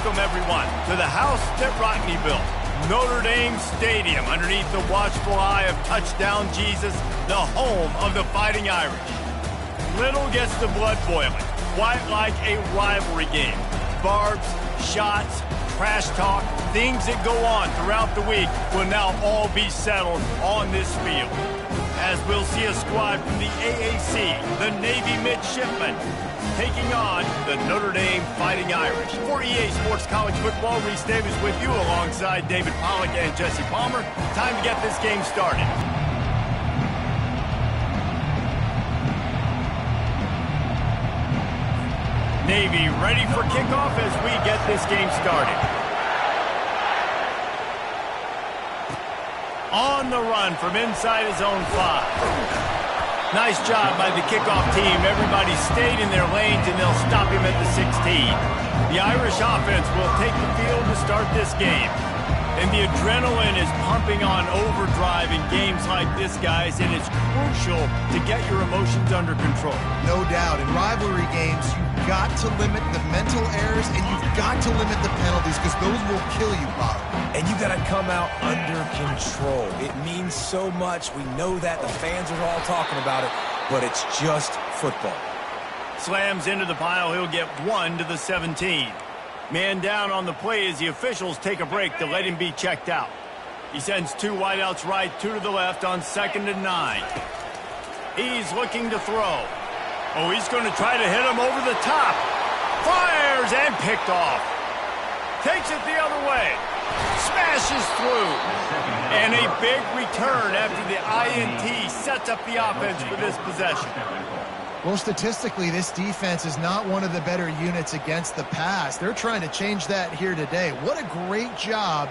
Welcome, everyone, to the house that Rockne built, Notre Dame Stadium, underneath the watchful eye of Touchdown Jesus, the home of the Fighting Irish. Little gets the blood boiling, quite like a rivalry game. Barbs, shots, trash talk, things that go on throughout the week will now all be settled on this field. As we'll see a squad from the AAC, the Navy Midshipmen, taking on the Notre Dame Fighting Irish. For EA Sports College Football, Reese Davis with you alongside David Pollack and Jesse Palmer. Time to get this game started. Navy ready for kickoff as we get this game started. On the run from inside his own 5. Nice job by the kickoff team. Everybody stayed in their lanes, and they'll stop him at the 16. The Irish offense will take the field to start this game. And the adrenaline is pumping on overdrive in games like this, guys, and it's crucial to get your emotions under control. No doubt. In rivalry games, you've got to limit the mental errors, and you've got to limit the penalties, because those will kill you, Bob. And you got to come out under control. It means so much. We know that. The fans are all talking about it, but it's just football. Slams into the pile. He'll get 1 to the 17. Man down on the play as the officials take a break to let him be checked out. He sends 2 wideouts right, 2 to the left on 2nd and 9. He's looking to throw. Oh, he's going to try to hit him over the top. Fires and picked off. Takes it the other way. Smashes through. And a big return after the INT sets up the offense for this possession. Well, statistically, this defense is not one of the better units against the pass. They're trying to change that here today. What a great job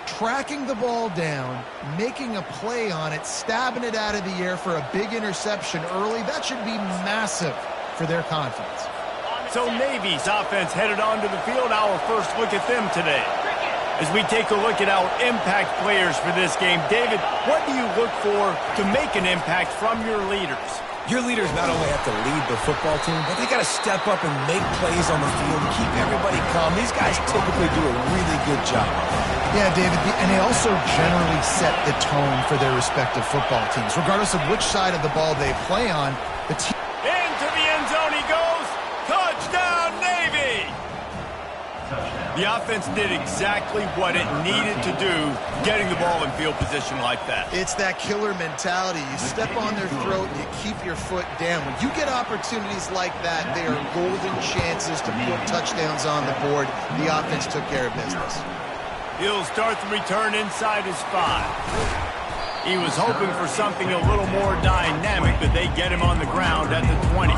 tracking the ball down, making a play on it, stabbing it out of the air for a big interception early. That should be massive for their confidence. So Navy's offense headed onto the field. Our first look at them today. As we take a look at our impact players for this game, David, what do you look for to make an impact from your leaders? Your leaders not only have to lead the football team, but they got to step up and make plays on the field and keep everybody calm. These guys typically do a really good job. Yeah, David, and they also generally set the tone for their respective football teams. Regardless of which side of the ball they play on, the team... Into the end zone he goes. Touchdown, Navy! The offense did exactly what it needed to do, getting the ball in field position like that. It's that killer mentality. You step on their throat, you keep your foot down. When you get opportunities like that, they are golden chances to put touchdowns on the board. The offense took care of business. He'll start the return inside his 5. He was hoping for something a little more dynamic, but they get him on the ground at the 20.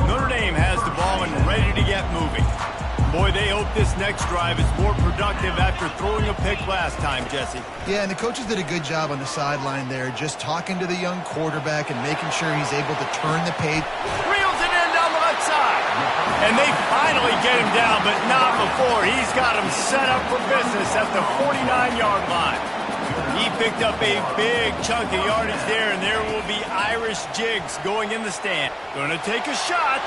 Notre Dame has the ball and ready to get moving. Boy, they hope this next drive is more productive after throwing a pick last time, Jesse. Yeah, and the coaches did a good job on the sideline there, just talking to the young quarterback and making sure he's able to turn the page. Reels it in down the left side. And they finally get him down, but not before. He's got him set up for business at the 49-yard line. He picked up a big chunk of yardage there, and there will be Irish jigs going in the stand. Going to take a shot.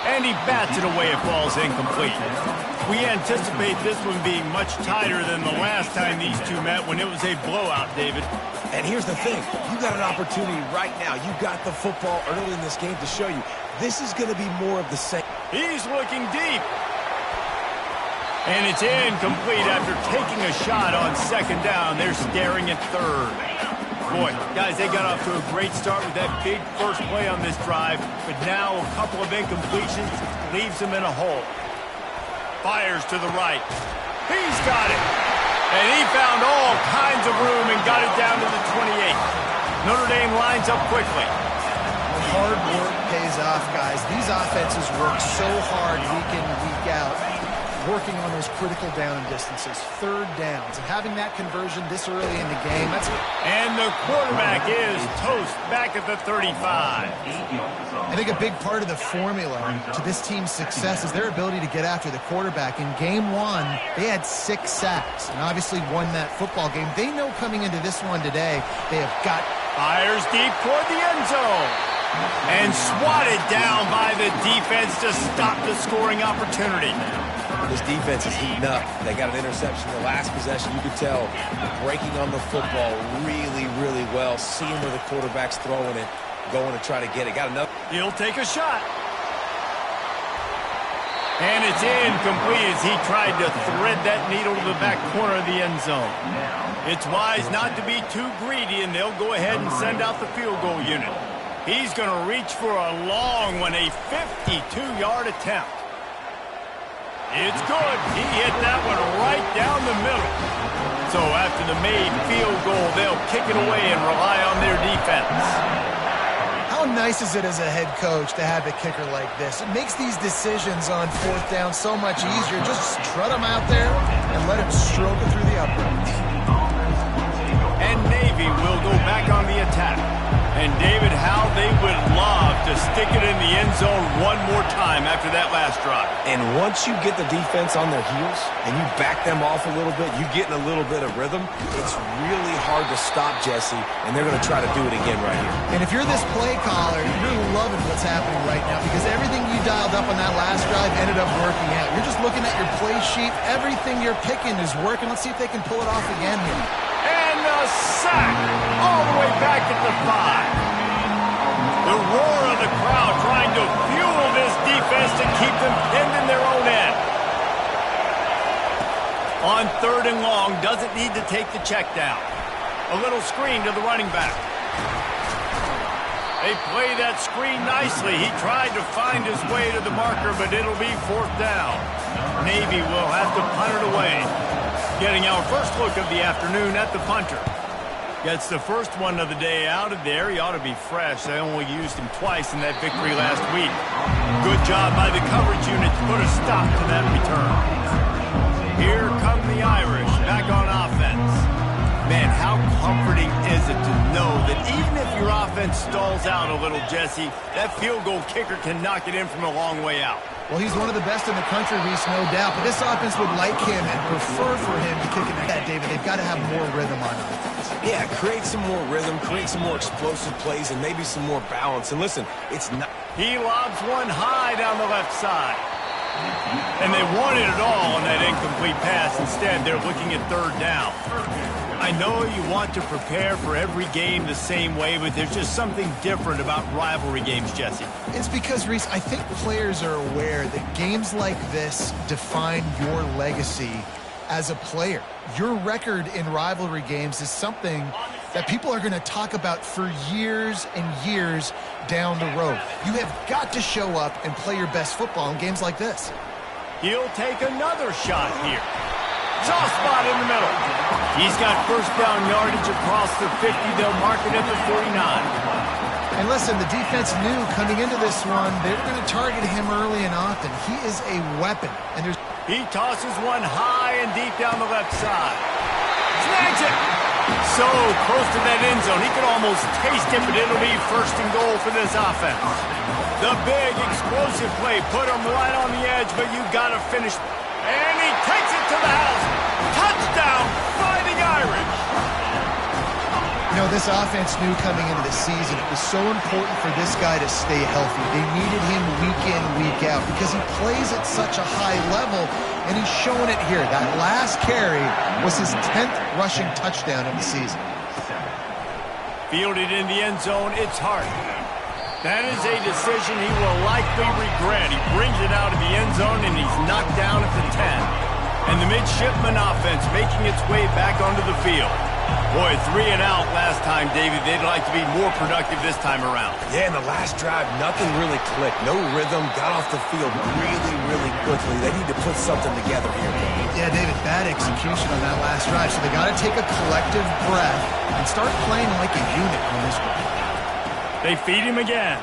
And he bats it away. It falls incomplete. We anticipate this one being much tighter than the last time these two met when it was a blowout, David. And here's the thing. You got an opportunity right now. You got the football early in this game to show you. This is going to be more of the same. He's looking deep. And it's incomplete after taking a shot on 2nd down. They're staring at 3rd. Boy, guys, they got off to a great start with that big first play on this drive, but now a couple of incompletions leaves them in a hole. Fires to the right. He's got it. And he found all kinds of room and got it down to the 28. Notre Dame lines up quickly. Hard work pays off, guys. These offenses work so hard week in and week out, working on those critical down distances, 3rd downs, and having that conversion this early in the game. And the quarterback is toast back at the 35. I think a big part of the formula to this team's success is their ability to get after the quarterback. In game 1, they had 6 sacks and obviously won that football game. They know coming into this one today, they have got... Fires deep toward the end zone. And swatted down by the defense to stop the scoring opportunity. This defense is heating up. They got an interception the last possession. You could tell breaking on the football really, really well. Seeing where the quarterback's throwing it, going to try to get it. Got another. He'll take a shot. And it's incomplete as he tried to thread that needle to the back corner of the end zone. It's wise not to be too greedy, and they'll go ahead and send out the field goal unit. He's going to reach for a long one, a 52-yard attempt. It's good. He hit that one right down the middle. So after the made field goal, they'll kick it away and rely on their defense. How nice is it as a head coach to have a kicker like this? It makes these decisions on fourth down so much easier. Just strut him out there and let him stroke it through the uprights. And Navy will go back on the attack. And David, how they would love to stick it in the end zone one more time after that last drive. And once you get the defense on their heels and you back them off a little bit, you get in a little bit of rhythm, it's really hard to stop, Jesse, and they're going to try to do it again right here. And if you're this play caller, you're loving what's happening right now because everything you dialed up on that last drive ended up working out. You're just looking at your play sheet. Everything you're picking is working. Let's see if they can pull it off again here. And the sack all the way back at the 5. The roar of the crowd trying to fuel this defense to keep them pinned in their own end. On 3rd and long, doesn't need to take the check down. A little screen to the running back. They play that screen nicely. He tried to find his way to the marker, but it'll be 4th down. Navy will have to punt it away. Getting our first look of the afternoon at the punter. Gets the first one of the day out of there. He ought to be fresh. They only used him twice in that victory last week. Good job by the coverage unit to put a stop to that return. Here come the Irish back on offense. Man, how comforting is it to know that even if your offense stalls out a little, Jesse, that field goal kicker can knock it in from a long way out. Well, he's one of the best in the country, Reese, no doubt. But this offense would like him and prefer for him to kick it at that, David. They've got to have more rhythm on offense. Yeah, create some more rhythm, create some more explosive plays, and maybe some more balance. And listen, it's not... He lobs one high down the left side. And they wanted it all on that incomplete pass. Instead, they're looking at 3rd down. I know you want to prepare for every game the same way, but there's just something different about rivalry games, Jesse. It's because, Reese, I think players are aware that games like this define your legacy as a player. Your record in rivalry games is something that people are going to talk about for years and years down the road. You have got to show up and play your best football in games like this. He'll take another shot here. Soft spot in the middle. He's got first down yardage across the 50. They'll mark it at the 49. And listen, the defense knew coming into this one, they were going to target him early and often. He is a weapon. And he tosses one high and deep down the left side. Snags it. So close to that end zone. He could almost taste it, but it'll be 1st and goal for this offense. The big explosive play put him right on the edge, but you got to finish. And he takes it to the house. Touchdown, Fighting Irish. You know, this offense knew coming into the season it was so important for this guy to stay healthy. They needed him week in, week out because he plays at such a high level, and he's showing it here. That last carry was his 10th rushing touchdown of the season. Fielded in the end zone, it's Hart. That is a decision he will likely regret. He brings it out of the end zone, and he's knocked down at the 10. And the midshipman offense making its way back onto the field. Boy, 3 and out last time, David. They'd like to be more productive this time around. Yeah, in the last drive, nothing really clicked. No rhythm, got off the field really, really quickly. They need to put something together here. Yeah, David, bad execution on that last drive. So they got to take a collective breath and start playing like a unit on this one. They feed him again.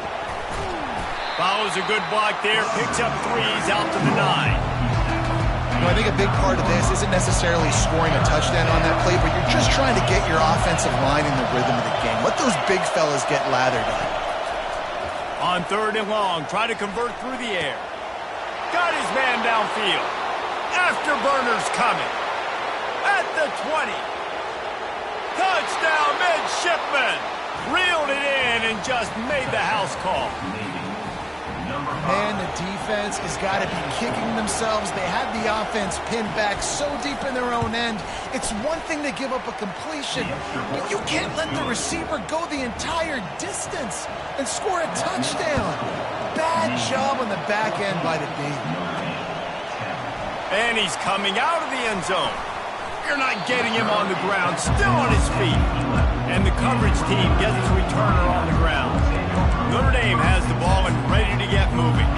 Follows a good block there. Picks up 3s out to the 9. You know, I think a big part of this isn't necessarily scoring a touchdown on that play, but you're just trying to get your offensive line in the rhythm of the game. Let those big fellas get lathered up. On 3rd and long, try to convert through the air. Got his man downfield. Afterburner's coming. At the 20. Touchdown, midshipman. Reeled it in and just made the house call. Man, the defense has got to be kicking themselves. They had the offense pinned back so deep in their own end. It's one thing to give up a completion, but you can't let the receiver go the entire distance and score a touchdown. Bad job on the back end by the D. And he's coming out of the end zone. You're not getting him on the ground, still on his feet. And the coverage team gets the returner on the ground. Notre Dame has the ball and ready to get moving.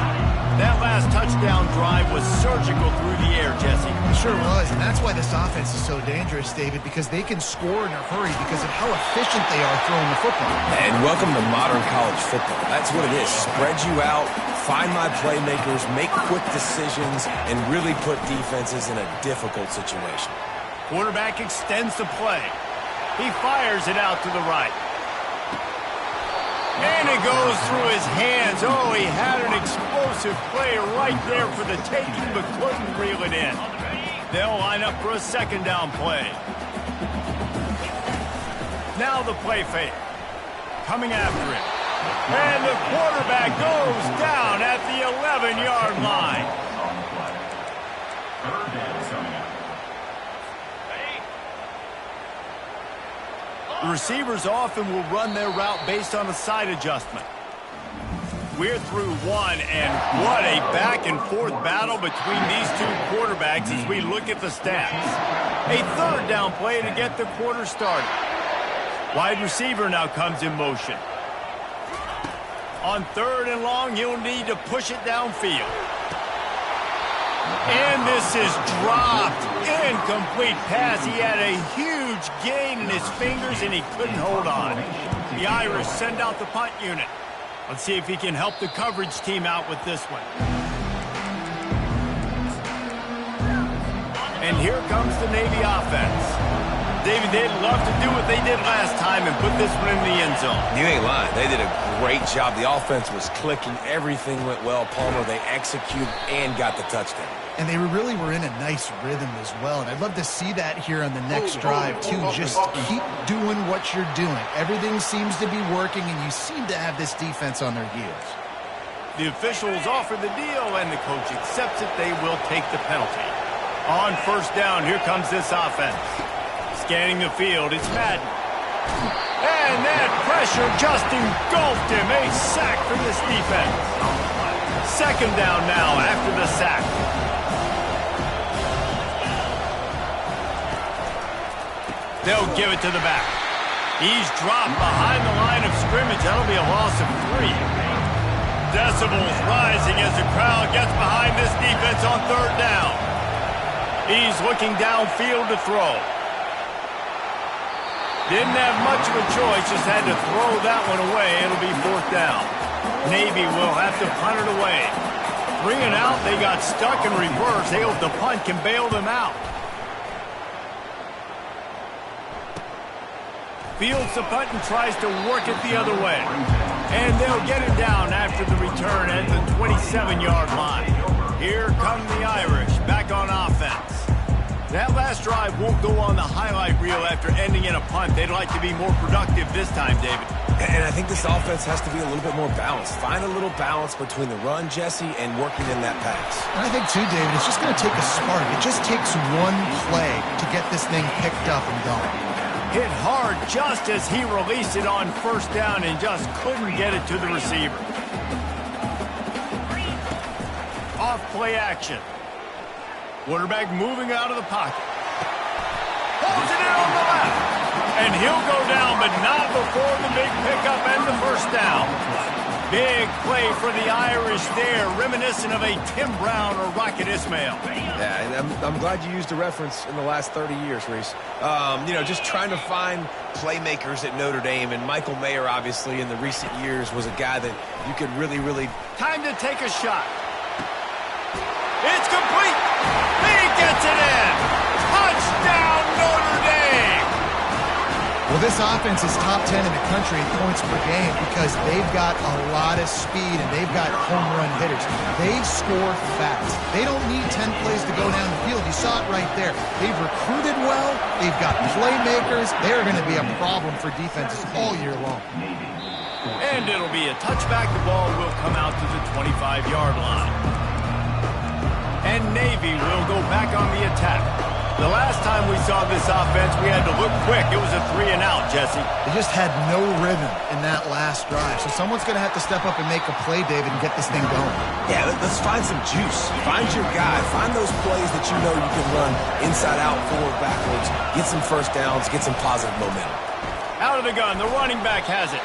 That last touchdown drive was surgical through the air, Jesse. It sure was, and that's why this offense is so dangerous, David, because they can score in a hurry because of how efficient they are throwing the football. And welcome to modern college football. That's what it is. Spread you out, find my playmakers, make quick decisions, and really put defenses in a difficult situation. Quarterback extends the play. He fires it out to the right. And it goes through his hands. Oh, he had an explosive play right there for the taking, but couldn't reel it in. They'll line up for a second down play. Now the play fake. Coming after him. And the quarterback goes down at the 11-yard line. The receivers often will run their route based on a side adjustment. We're through one, and what a back-and-forth battle between these two quarterbacks as we look at the stats. A third down play to get the quarter started. Wide receiver now comes in motion. On third and long, he'll need to push it downfield. And this is dropped. Incomplete pass. He had a huge gain in his fingers, and he couldn't hold on. The Irish send out the punt unit. Let's see if he can help the coverage team out with this one. And here comes the Navy offense. David, they'd love to do what they did last time and put this one in the end zone. You ain't lying. They did a great job. The offense was clicking. Everything went well. Palmer, they executed and got the touchdown. And they really were in a nice rhythm as well. And I'd love to see that here on the next drive, too. Just keep doing what you're doing. Everything seems to be working, and you seem to have this defense on their heels. The officials offer the deal, and the coach accepts it. They will take the penalty. On first down, here comes this offense. Scanning the field, it's Madden. And that pressure just engulfed him. A sack for this defense. Second down now after the sack. They'll give it to the back. He's dropped behind the line of scrimmage. That'll be a loss of 3. Decibels rising as the crowd gets behind this defense on third down. He's looking downfield to throw. Didn't have much of a choice, just had to throw that one away. It'll be fourth down. Navy will have to punt it away. 3 and out, they got stuck in reverse. They hope the punt can bail them out. Fields the punt and tries to work it the other way. And they'll get it down after the return at the 27-yard line. Here come the Irish back on offense. That last drive won't go on the highlight reel after ending in a punt. They'd like to be more productive this time, David. And I think this offense has to be a little bit more balanced. Find a little balance between the run, Jesse, and working in that pass. And I think, too, David, it's just going to take a spark. It just takes one play to get this thing picked up and going. Hit hard just as he released it on first down and just couldn't get it to the receiver. Off play action. Quarterback moving out of the pocket. Holds it in on the left. And he'll go down, but not before the big pickup and the first down. Big play for the Irish there, reminiscent of a Tim Brown or Rocket Ismail. Yeah, and I'm glad you used a reference in the last 30 years, Reese. You know, just trying to find playmakers at Notre Dame, and Michael Mayer, obviously, in the recent years, was a guy that you could really... Time to take a shot. It's complete. He gets it in. Touchdown, Notre Dame. Well, this offense is top 10 in the country in points per game because they've got a lot of speed and they've got home run hitters. They score fast. They don't need 10 plays to go down the field. You saw it right there. They've recruited well. They've got playmakers. They're going to be a problem for defenses all year long. And it'll be a touchback. The ball will come out to the 25-yard line. And Navy will go back on the attack. The last time we saw this offense, we had to look quick. It was a 3-and-out, Jesse. They just had no rhythm in that last drive. So someone's going to have to step up and make a play, David, and get this thing going. Yeah, let's find some juice. Find your guy. Find those plays that you know you can run inside out, forward, backwards. Get some first downs. Get some positive momentum. Out of the gun. The running back has it.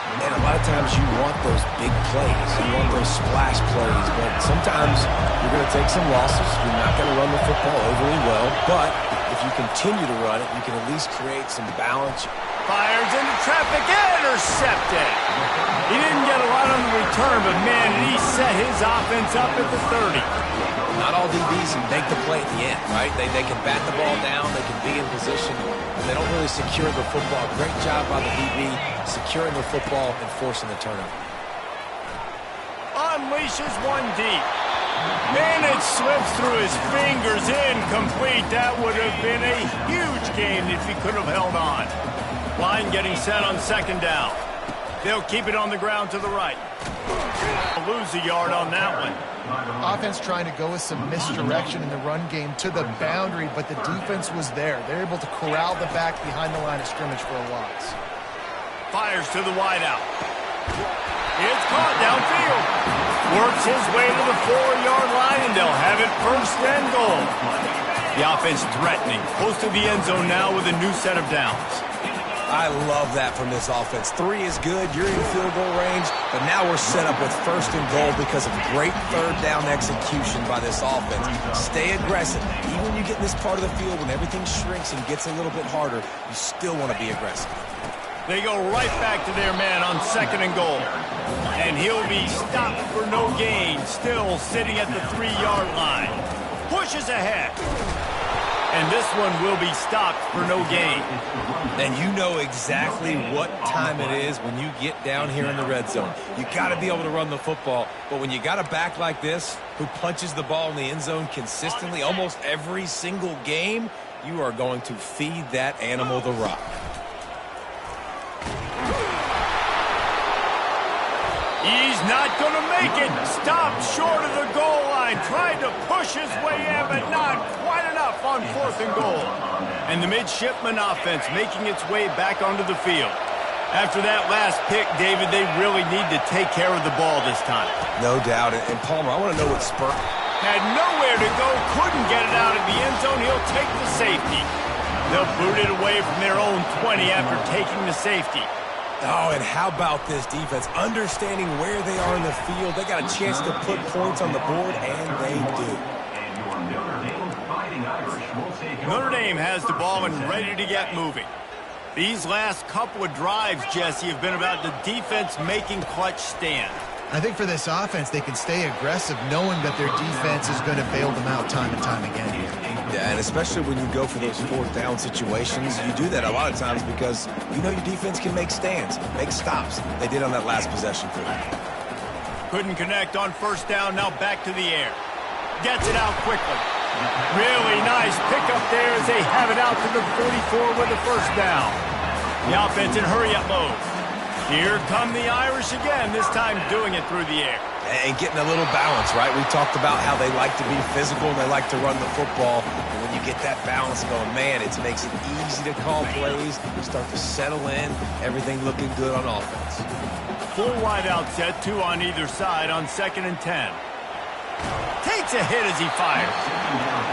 And a lot of times you want those big plays. You want those splash plays. But sometimes you're going to take some losses. You're not going to run the football overly well. But if you continue to run it, you can at least create some balance. Fires into traffic. Intercepted. He didn't get a lot on the return, but, man, he set his offense up at the 30. Not all DBs can make the play at the end, right? They can bat the ball down. They can be in position. And they don't really secure the football. Great job by the DB securing the football and forcing the turnover. Unleashes one deep. Man, it slips through his fingers. Incomplete. That would have been a huge game if he could have held on. Line getting set on second down. They'll keep it on the ground to the right. Lose a yard on that one. Offense trying to go with some misdirection in the run game to the boundary, but the defense was there. They're able to corral the back behind the line of scrimmage for a loss. Fires to the wideout. It's caught downfield. Works his way to the 4-yard line, and they'll have it first and goal. The offense threatening. Close to the end zone now with a new set of downs. I love that from this offense. 3 is good. You're in field goal range, but now we're set up with first and goal because of great third down execution by this offense. Stay aggressive. Even when you get in this part of the field, when everything shrinks and gets a little bit harder, you still want to be aggressive. They go right back to their man on second and goal. And he'll be stopped for no gain, still sitting at the 3-yard line. Pushes ahead. And this one will be stopped for no gain. And you know exactly what time it is when you get down here in the red zone. You got to be able to run the football. But when you got a back like this who punches the ball in the end zone consistently almost every single game, you are going to feed that animal the rock. He's not going to make it. Stopped short of the goal line. Tried to push his way in, but not quite enough on fourth and goal. And the midshipman offense making its way back onto the field. After that last pick, David, they really need to take care of the ball this time. No doubt. And Palmer, I want to know what Spur had nowhere to go. Couldn't get it out of the end zone. He'll take the safety. They'll boot it away from their own 20 after taking the safety. Oh, and how about this defense? Understanding where they are in the field. They got a chance to put points on the board, and they do. Notre Dame has the ball and ready to get moving. These last couple of drives, Jesse, have been about the defense making clutch stand. I think for this offense, they can stay aggressive knowing that their defense is going to bail them out time and time again. Yeah, and especially when you go for those fourth down situations, you do that a lot of times because you know your defense can make stands, make stops. They did on that last possession for them. Couldn't connect on first down, now back to the air. Gets it out quickly. Really nice pickup there as they have it out to the 44 with the first down. The offense in hurry-up mode. Here come the Irish again, this time doing it through the air. And getting a little balance, right? We talked about how they like to be physical and they like to run the football. And when you get that balance going, man, it makes it easy to call plays. You start to settle in, everything looking good on offense. Full wideout set, 2 on either side on 2nd and 10. Takes a hit as he fires.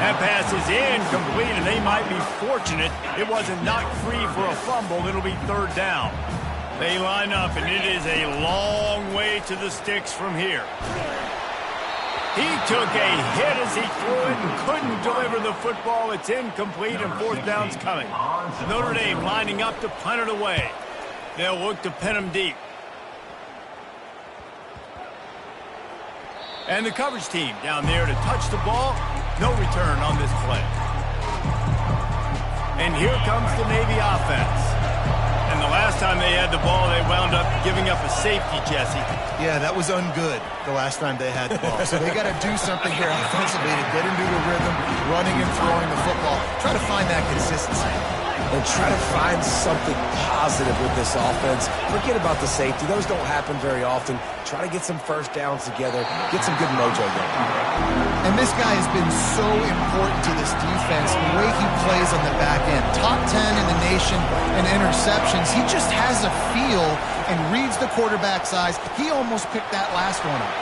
That pass is incomplete, and they might be fortunate it wasn't knocked free for a fumble. It'll be third down. They line up, and it is a long way to the sticks from here. He took a hit as he threw it and couldn't deliver the football. It's incomplete, and fourth down's coming. Notre Dame lining up to punt it away. They'll look to pin him deep. And the coverage team down there to touch the ball. No return on this play. And here comes the Navy offense. And the last time they had the ball, they wound up giving up a safety, Jesse. Yeah, that was ungood the last time they had the ball. So they got to do something here offensively to get into a rhythm, running and throwing the football. Try to find that consistency. And try to find something positive with this offense. Forget about the safety. Those don't happen very often. Try to get some first downs together. Get some good mojo going. And this guy has been so important to this defense, the way he plays on the back end. Top 10 in the nation in interceptions. He just has a feel and reads the quarterback's eyes. He almost picked that last one up.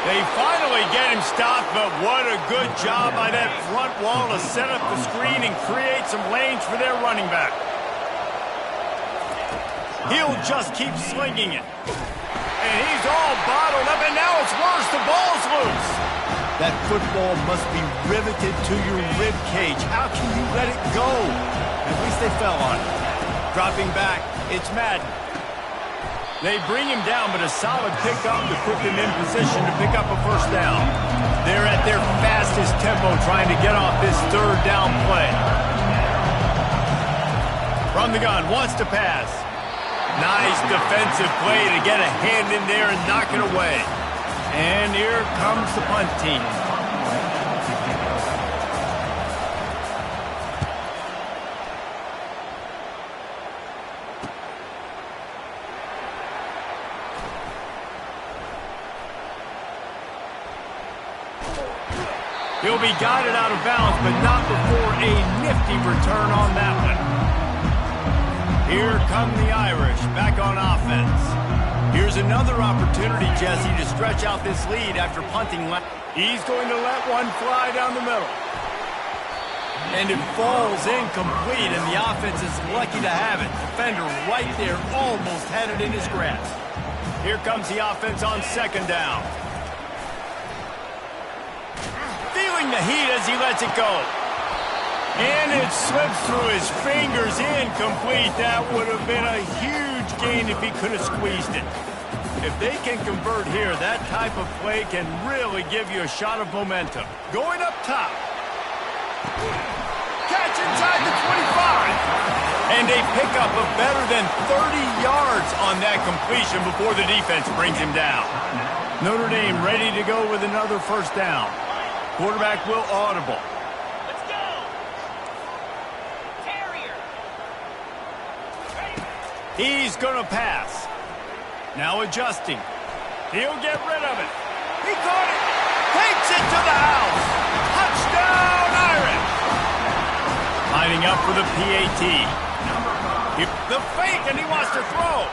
They finally get him stopped, but what a good job by that front wall to set up the screen and create some lanes for their running back. He'll just keep slinging it. And he's all bottled up, and now it's worse. The ball's loose. That football must be riveted to your rib cage. How can you let it go? At least they fell on it. Dropping back, it's Madden. They bring him down, but a solid pickup to put them in position to pick up a first down. They're at their fastest tempo trying to get off this third down play. From the gun, wants to pass. Nice defensive play to get a hand in there and knock it away. And here comes the punt team. He'll be guided out of bounds, but not before a nifty return on that one. Here come the Irish back on offense. Here's another opportunity, Jesse, to stretch out this lead after punting. He's going to let one fly down the middle. And it falls incomplete, and the offense is lucky to have it. Defender right there almost had it in his grasp. Here comes the offense on second down. Feeling the heat as he lets it go. And it slips through his fingers, incomplete. That would have been a huge gain if he could have squeezed it. If they can convert here, that type of play can really give you a shot of momentum. Going up top. Catch inside the 25. And they pick up a better than 30 yards on that completion before the defense brings him down. Notre Dame ready to go with another first down. Quarterback will audible. Let's go! Terrier! He's going to pass. Now adjusting. He'll get rid of it. He caught it. Takes it to the house. Touchdown, Irish. Lining up for the PAT. The fake, and he wants to throw.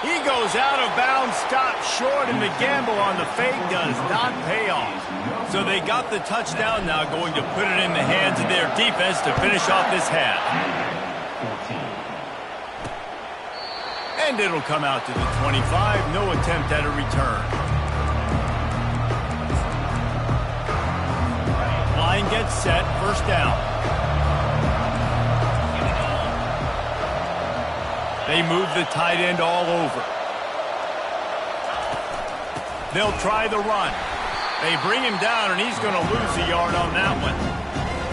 He goes out of bounds, stopped short, and the gamble on the fake does not pay off. So they got the touchdown, now going to put it in the hands of their defense to finish off this half. And it'll come out to the 25, no attempt at a return. Line gets set, first down. They move the tight end all over. They'll try the run. They bring him down, and he's going to lose a yard on that one.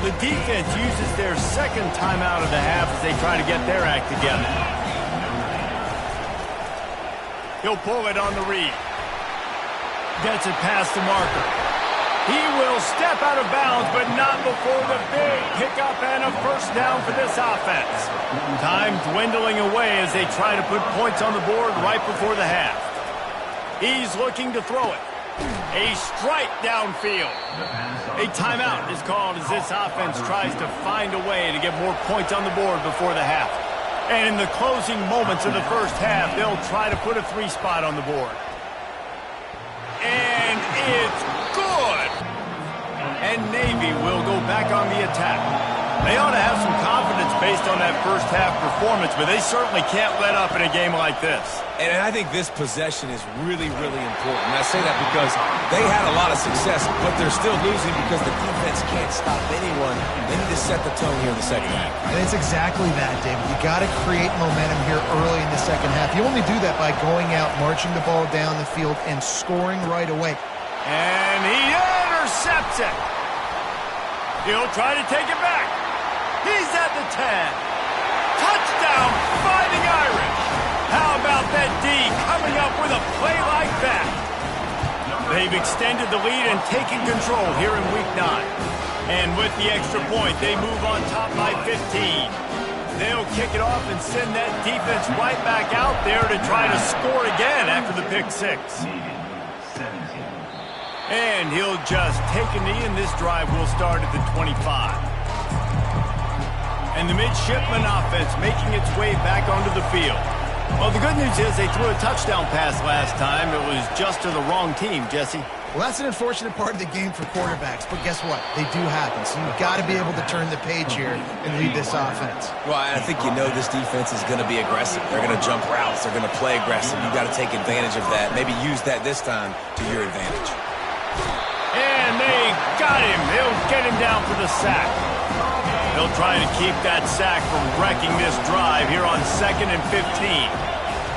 The defense uses their second timeout of the half as they try to get their act together. He'll pull it on the read. Gets it past the marker. He will step out of bounds, but not before the big pickup and a first down for this offense. Time dwindling away as they try to put points on the board right before the half. He's looking to throw it. A strike downfield. A timeout is called as this offense tries to find a way to get more points on the board before the half. And in the closing moments of the first half, they'll try to put a 3-spot on the board. And it's good. And Navy will go back on the attack. They ought to have some confidence based on that first half performance, but they certainly can't let up in a game like this. And I think this possession is really, really important. And I say that because they had a lot of success, but they're still losing because the defense can't stop anyone. They need to set the tone here in the second half. And it's exactly that, David. You got to create momentum here early in the second half. You only do that by going out, marching the ball down the field, and scoring right away. And he intercepts it. He'll try to take it back. He's at the 10. Touchdown, Fighting Irish. How about that D coming up with a play like that? They've extended the lead and taken control here in Week 9. And with the extra point, they move on top by 15. They'll kick it off and send that defense right back out there to try to score again after the pick 6. And he'll just take a knee, and this drive will start at the 25. And the midshipman offense making its way back onto the field. Well, the good news is they threw a touchdown pass last time. It was just to the wrong team, Jesse. Well, that's an unfortunate part of the game for quarterbacks, but guess what? They do happen, so you've got to be able to turn the page here and lead this offense. Well, I think you know this defense is going to be aggressive. They're going to jump routes. They're going to play aggressive. You've got to take advantage of that. Maybe use that this time to your advantage. And they got him. They'll get him down for the sack. They'll try to keep that sack from wrecking this drive here on 2nd and 15.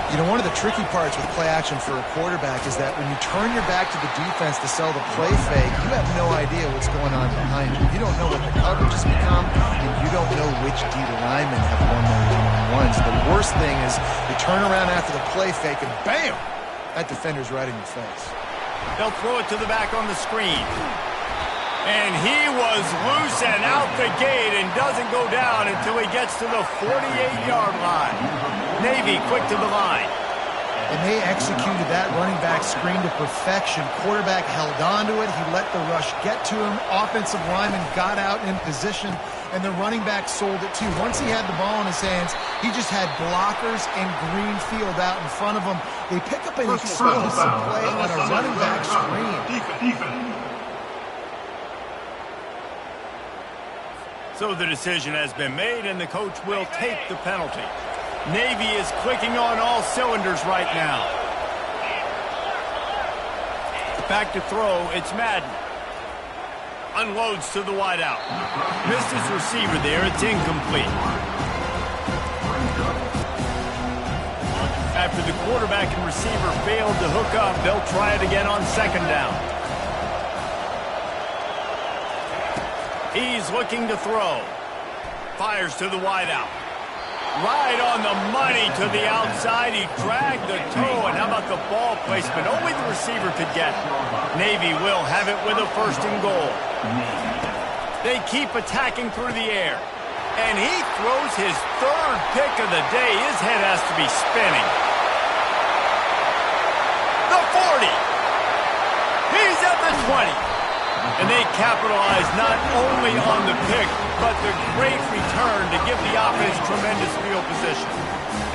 You know, one of the tricky parts with play action for a quarterback is that when you turn your back to the defense to sell the play fake, you have no idea what's going on behind you. You don't know what the coverage has become, and you don't know which D linemen have won their one-on-ones. The worst thing is you turn around after the play fake, and bam! That defender's right in your face. They'll throw it to the back on the screen. And he was loose and out the gate and doesn't go down until he gets to the 48-yard line. Navy quick to the line. And they executed that running back screen to perfection. Quarterback held on to it. He let the rush get to him. Offensive lineman got out in position, and the running back sold it too. Once he had the ball in his hands, he just had blockers and green field out in front of him. They pick up an explosive play on a running back screen. So the decision has been made, and the coach will take the penalty. Navy is clicking on all cylinders right now. Back to throw, it's Madden. Unloads to the wideout. Missed his receiver there, it's incomplete. After the quarterback and receiver failed to hook up, they'll try it again on 2nd down. He's looking to throw. Fires to the wideout. Right on the money to the outside. He dragged the toe, and how about the ball placement? Only the receiver could get. Navy will have it with a 1st and goal. They keep attacking through the air. And he throws his 3rd pick of the day. His head has to be spinning. The 40. He's at the 20. And they capitalize not only on the pick, but the great return to give the offense tremendous field position.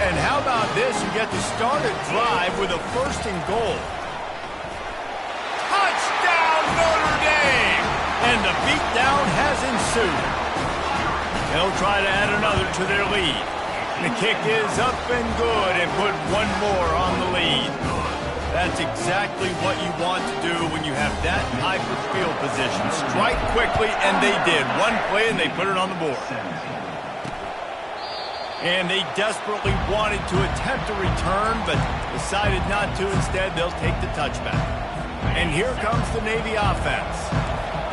And how about this? You get to start a drive with a 1st and goal. Touchdown, Notre Dame! And the beatdown has ensued. They'll try to add another to their lead. The kick is up and good and put one more on the lead. That's exactly what you want to do when you have that type of field position. Strike quickly, and they did. One play, and they put it on the board. And they desperately wanted to attempt a return, but decided not to. Instead, they'll take the touchback. And here comes the Navy offense.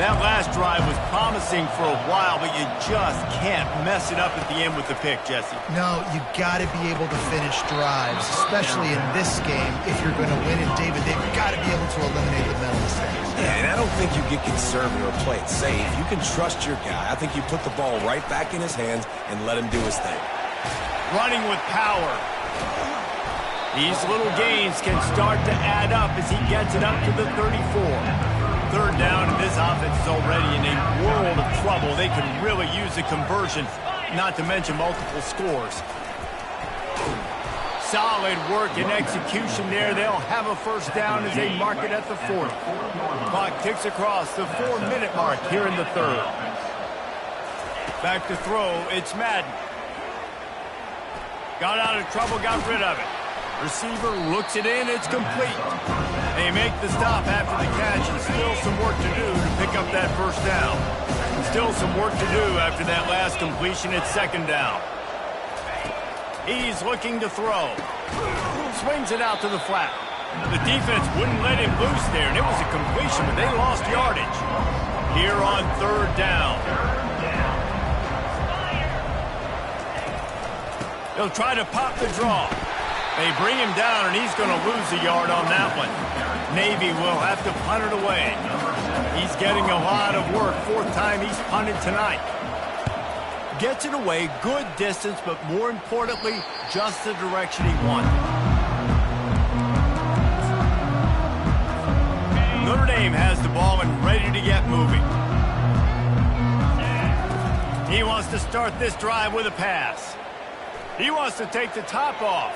That last drive was promising for a while, but you just can't mess it up at the end with the pick, Jesse. No, you got to be able to finish drives, especially in this game. If you're going to win it, David, they've got to be able to eliminate the mental mistakes. Yeah, and I don't think you get conservative or play it safe. You can trust your guy. I think you put the ball right back in his hands and let him do his thing. Running with power. These little gains can start to add up as he gets it up to the 34. 3rd down, and this offense is already in a world of trouble. They could really use a conversion, not to mention multiple scores. Solid work and execution there. They'll have a 1st down as they mark it at the 40. Clock ticks across the 4-minute mark here in the 3rd. Back to throw, it's Madden. Got out of trouble, got rid of it. Receiver looks it in, it's complete. They make the stop after the catch, and still some work to do to pick up that 1st down. And still some work to do after that last completion at 2nd down. He's looking to throw. Swings it out to the flat. The defense wouldn't let him loose there, and it was a completion, but they lost yardage. Here on 3rd down. They'll try to pop the draw. They bring him down, and he's going to lose a yard on that one. Navy will have to punt it away. He's getting a lot of work. Fourth time he's punted tonight. Gets it away, good distance, but more importantly, just the direction he wanted. Notre Dame has the ball and ready to get moving. He wants to start this drive with a pass. He wants to take the top off.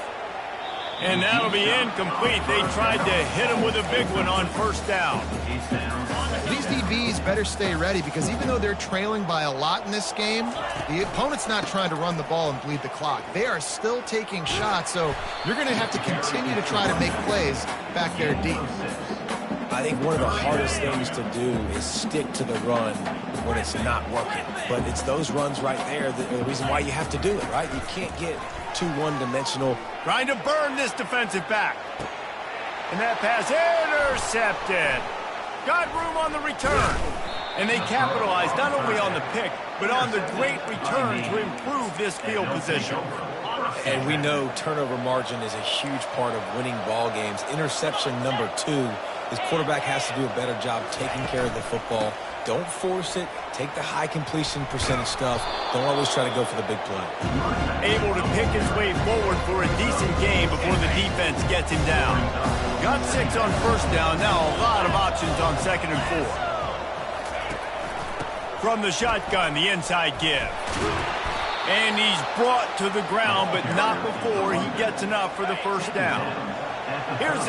And that'll be incomplete. They tried to hit him with a big one on first down. These DBs better stay ready because even though they're trailing by a lot in this game, the opponent's not trying to run the ball and bleed the clock. They are still taking shots, so you're going to have to continue to try to make plays back there deep. I think one of the hardest things to do is stick to the run when it's not working. But it's those runs right there that are the reason why you have to do it, right? You can't get too one-dimensional. Trying to burn this defensive back. And that pass intercepted. Got room on the return. And they capitalized not only on the pick, but on the great return to improve this field position. And we know turnover margin is a huge part of winning ball games. Interception number 2. His quarterback has to do a better job taking care of the football. Don't force it. Take the high completion percentage stuff. Don't always try to go for the big play. Able to pick his way forward for a decent game before the defense gets him down. Got 6 on first down. Now a lot of options on 2nd and 4. From the shotgun, the inside give. And he's brought to the ground, but not before he gets enough for the first down. Here's